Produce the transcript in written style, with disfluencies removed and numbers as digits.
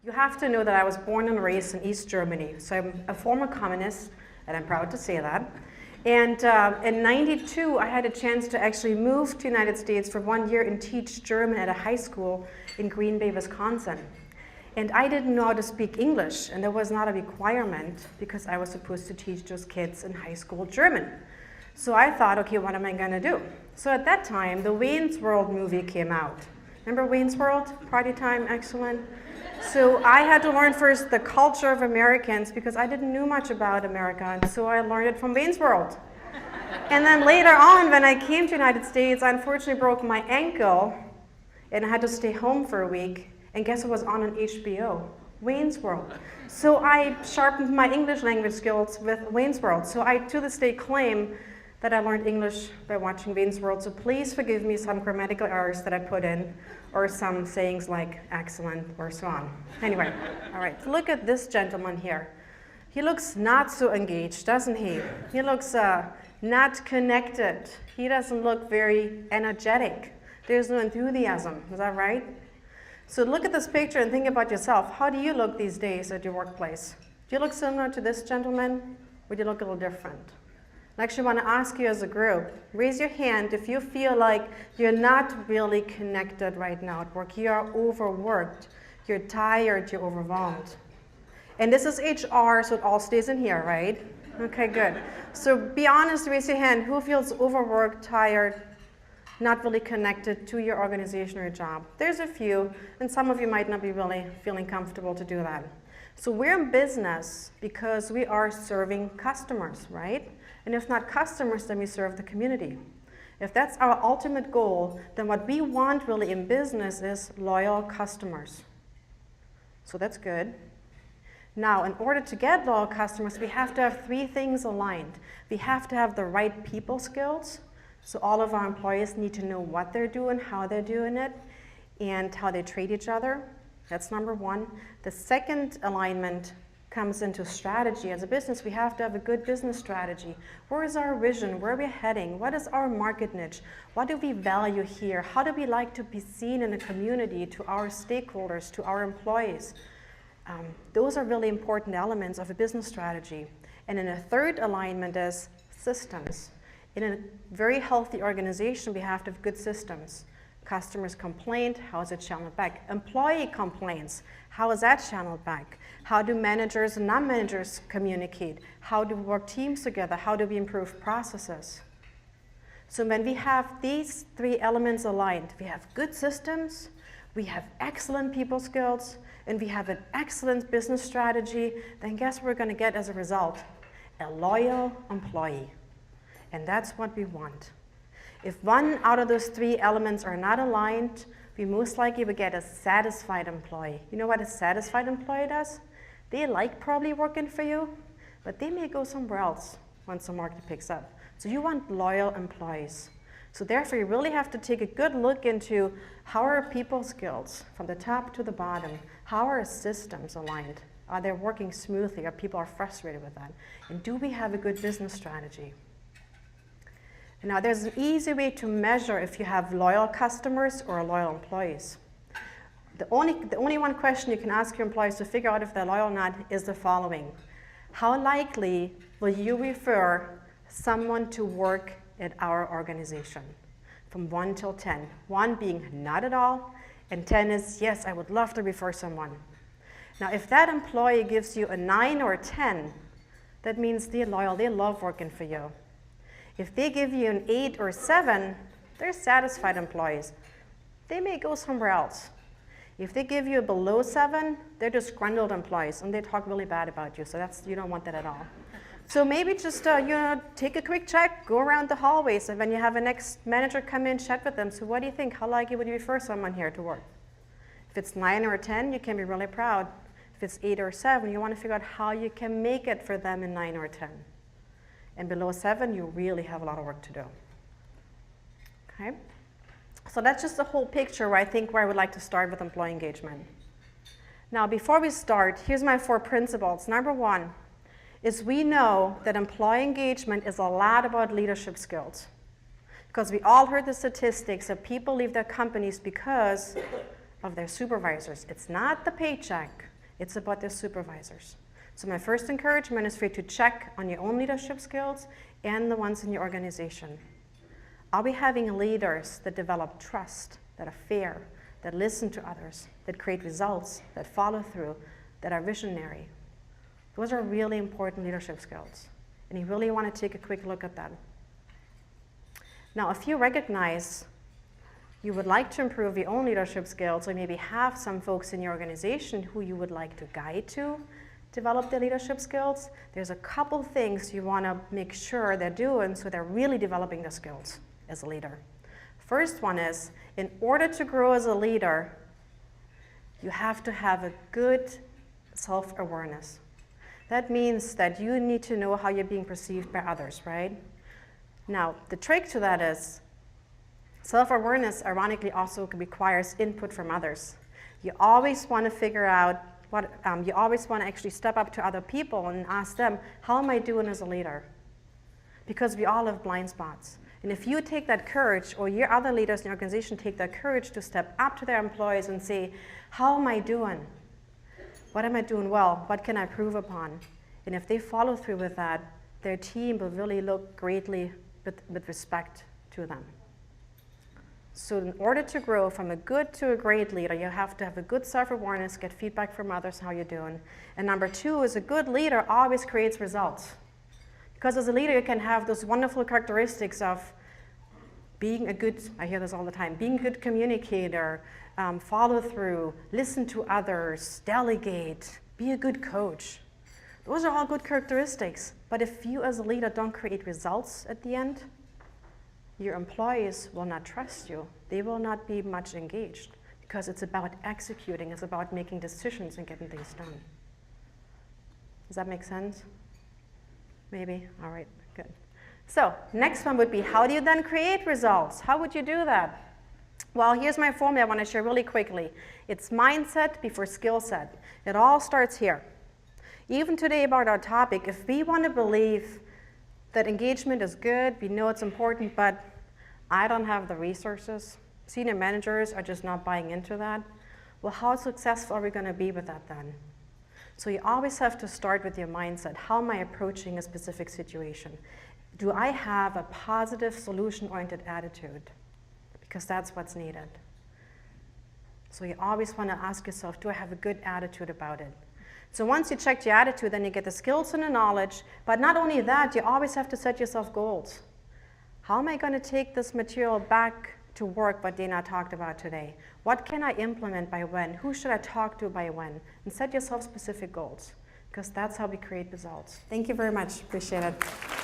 You have to know that I was born and raised in East Germany, so I'm a former communist, and I'm proud to say that. And in '92, I had a chance to actually move to the United States for 1 year and teach German at a high school in Green Bay, Wisconsin. And I didn't know how to speak English, and that was not a requirement because I was supposed to teach those kids in high school German. So I thought, okay, what am I gonna do? So at that time, the Wayne's World movie came out. Remember Wayne's World? Party time, excellent. So I had to learn first the culture of Americans because I didn't know much about America, and so I learned it from Wayne's World. And then later on, when I came to the United States, I unfortunately broke my ankle, and I had to stay home for a week. And guess what was on HBO? Wayne's World. So I sharpened my English language skills with Wayne's World. So I, to this day, claim that I learned English by watching Wayne's World. So please forgive me some grammatical errors that I put in, or some sayings like excellent or so on. Anyway, all right, look at this gentleman here. He looks not so engaged, doesn't he? He looks not connected. He doesn't look very energetic. There's no enthusiasm, is that right? So look at this picture and think about yourself. How do you look these days at your workplace? Do you look similar to this gentleman, or do you look a little different? I actually want to ask you as a group, raise your hand if you feel like you're not really connected right now at work. You are overworked, you're tired, you're overwhelmed. And this is HR, so it all stays in here, right? Okay, good. So be honest, raise your hand. Who feels overworked, tired, not really connected to your organization or your job? There's a few, and some of you might not be really feeling comfortable to do that. So we're in business because we are serving customers, right? And if not customers, then we serve the community. If that's our ultimate goal, then what we want really in business is loyal customers. So that's good. Now, in order to get loyal customers, we have to have three things aligned. We have to have the right people skills. So all of our employees need to know what they're doing, how they're doing it, and how they treat each other. That's number one. The second alignment comes into strategy. As a business, we have to have a good business strategy. Where is our vision? Where are we heading? What is our market niche? What do we value here? How do we like to be seen in the community, to our stakeholders, to our employees? Those are really important elements of a business strategy. And then a third alignment is systems. In a very healthy organization, we have to have good systems. Customers complaint, how is it channeled back? Employee complaints, how is that channeled back? How do managers and non-managers communicate? How do we work teams together? How do we improve processes? So when we have these three elements aligned, we have good systems, we have excellent people skills, and we have an excellent business strategy, then guess what we're going to get as a result? A loyal employee. And that's what we want. If one out of those three elements are not aligned, we most likely will get a satisfied employee. You know what a satisfied employee does? They like probably working for you, but they may go somewhere else once the market picks up. So you want loyal employees. So therefore, you really have to take a good look into how are people skills from the top to the bottom? How are systems aligned? Are they working smoothly? Or people are frustrated with that? And do we have a good business strategy? Now, there's an easy way to measure if you have loyal customers or loyal employees. The only one question you can ask your employees to figure out if they're loyal or not is the following. How likely will you refer someone to work at our organization? From 1 till 10. 1 being not at all, and 10 is, yes, I would love to refer someone. Now, if that employee gives you a 9 or a 10, that means they're loyal, they love working for you. If they give you an 8 or 7, they're satisfied employees. They may go somewhere else. If they give you a below 7, they're disgruntled employees, and they talk really bad about you, so you don't want that at all. So maybe just take a quick check, go around the hallways, and when you have a next manager come in, chat with them. So what do you think? How likely would you refer someone here to work? If it's 9 or a 10, you can be really proud. If it's 8 or 7, you want to figure out how you can make it for them in 9 or 10. And below 7, you really have a lot of work to do. Okay? So that's just the whole picture where I would like to start with employee engagement. Now, before we start, here's my 4 principles. Number 1 is we know that employee engagement is a lot about leadership skills. Because we all heard the statistics that people leave their companies because of their supervisors. It's not the paycheck. It's about their supervisors. So my first encouragement is for you to check on your own leadership skills and the ones in your organization. Are we having leaders that develop trust, that are fair, that listen to others, that create results, that follow through, that are visionary? Those are really important leadership skills, and you really want to take a quick look at that. Now, if you recognize you would like to improve your own leadership skills, or maybe have some folks in your organization who you would like to guide to develop their leadership skills, there's a couple things you want to make sure they're doing so they're really developing the skills as a leader. First one is, in order to grow as a leader, you have to have a good self-awareness. That means that you need to know how you're being perceived by others, right? Now, the trick to that is, self-awareness ironically also requires input from others. You always want to figure out you always want to actually step up to other people and ask them, how am I doing as a leader? Because we all have blind spots. And if you take that courage, or your other leaders in your organization take that courage to step up to their employees and say, how am I doing? What am I doing well? What can I improve upon? And if they follow through with that, their team will really look greatly with respect to them. So in order to grow from a good to a great leader, you have to have a good self-awareness, get feedback from others how you're doing. And number two is, a good leader always creates results. Because as a leader, you can have those wonderful characteristics of being a good, I hear this all the time, being a good communicator, follow through, listen to others, delegate, be a good coach. Those are all good characteristics. But if you as a leader don't create results at the end, your employees will not trust you. They will not be much engaged, because it's about executing, it's about making decisions and getting things done. Does that make sense? Maybe? All right, good. So next one would be, how do you then create results? How would you do that? Well, here's my formula I want to share really quickly. It's mindset before skill set. It all starts here. Even today about our topic, if we want to believe that engagement is good, we know it's important, but I don't have the resources, senior managers are just not buying into that, well, how successful are we going to be with that then? So you always have to start with your mindset. How am I approaching a specific situation? Do I have a positive, solution-oriented attitude? Because that's what's needed. So you always want to ask yourself, do I have a good attitude about it? So once you check your attitude, then you get the skills and the knowledge. But not only that, you always have to set yourself goals. How am I going to take this material back to work, what Dana talked about today? What can I implement by when? Who should I talk to by when? And set yourself specific goals, because that's how we create results. Thank you very much. Appreciate it.